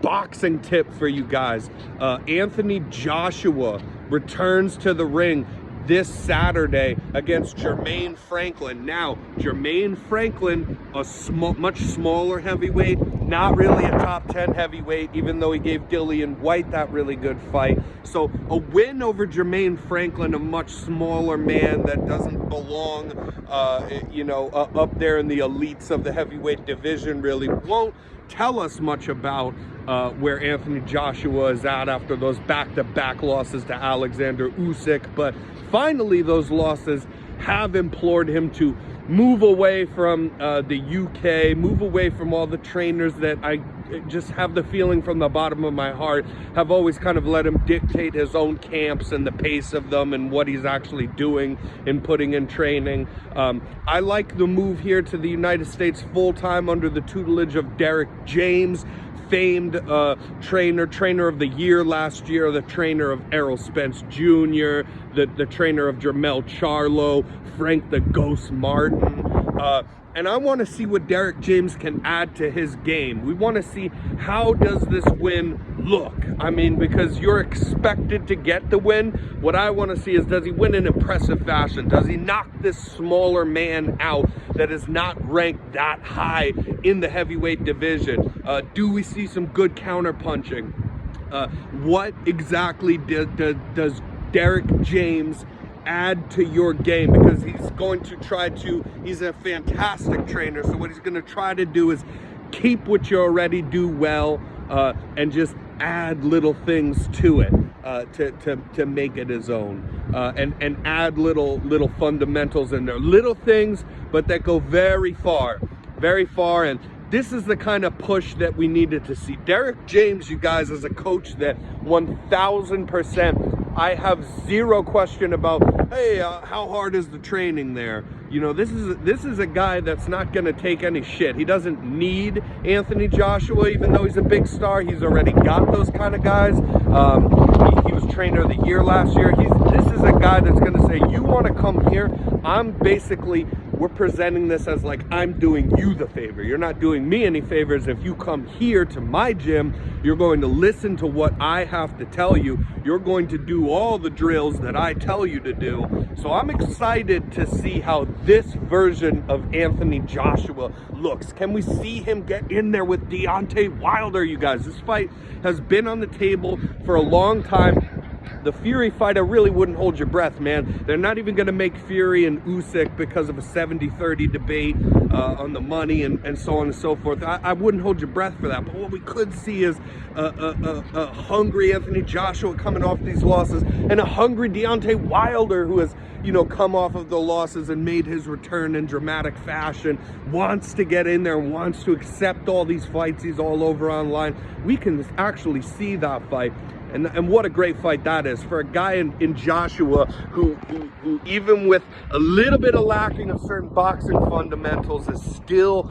boxing tip for you guys. Anthony Joshua returns to the ring this Saturday against Jermaine Franklin. Now, Jermaine Franklin, a much smaller heavyweight, not really a top 10 heavyweight, even though he gave Dillian White that really good fight. So a win over Jermaine Franklin, a much smaller man that doesn't belong, up there in the elites of the heavyweight division, really won't tell us much about where Anthony Joshua is at after those back-to-back losses to Alexander Usyk. But finally, those losses have implored him to move away from the UK, move away from all the trainers that I just have the feeling from the bottom of my heart have always kind of let him dictate his own camps and the pace of them and what he's actually doing and putting in training. I like the move here to the United States full-time under the tutelage of Derrick James, famed trainer of the year last year, the trainer of Errol Spence Jr., the trainer of Jermell Charlo, Frank the Ghost Martin. And I want to see what Derrick James can add to his game. We want to see, how does this win look? I mean, because you're expected to get the win. What I want to see is, does he win in impressive fashion? Does he knock this smaller man out that is not ranked that high in the heavyweight division? Do we see some good counter punching? What exactly does Derrick James add to your game? Because he's going to try to, he's a fantastic trainer, so what he's going to try to do is keep what you already do well, and just add little things to it to make it his own, and add little fundamentals in there, little things, but that go very far. And this is the kind of push that we needed to see. Derrick James, you guys, is a coach that 1000%, I have zero question about, hey, how hard is the training there? You know, this is a guy that's not going to take any shit. He doesn't need Anthony Joshua, even though he's a big star. He's already got those kind of guys. He was trainer of the year last year. This is a guy that's going to say, you want to come here? We're presenting this as like, I'm doing you the favor. You're not doing me any favors. If you come here to my gym, you're going to listen to what I have to tell you. You're going to do all the drills that I tell you to do. So I'm excited to see how this version of Anthony Joshua looks. Can we see him get in there with Deontay Wilder, you guys? This fight has been on the table for a long time. The Fury fight, I really wouldn't hold your breath, man. They're not even going to make Fury and Usyk because of a 70-30 debate on the money and so on and so forth. I wouldn't hold your breath for that. But what we could see is a hungry Anthony Joshua coming off these losses, and a hungry Deontay Wilder who has, come off of the losses and made his return in dramatic fashion, wants to get in there, wants to accept all these fights he's all over online. We can actually see that fight. And what a great fight that is for a guy in Joshua who even with a little bit of lacking of certain boxing fundamentals is still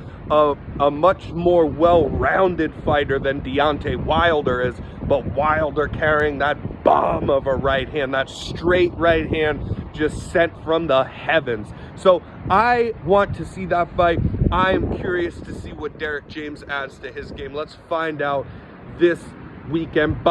a much more well-rounded fighter than Deontay Wilder is. But Wilder carrying that bomb of a right hand, that straight right hand just sent from the heavens. So I want to see that fight. I am curious to see what Derrick James adds to his game. Let's find out this weekend.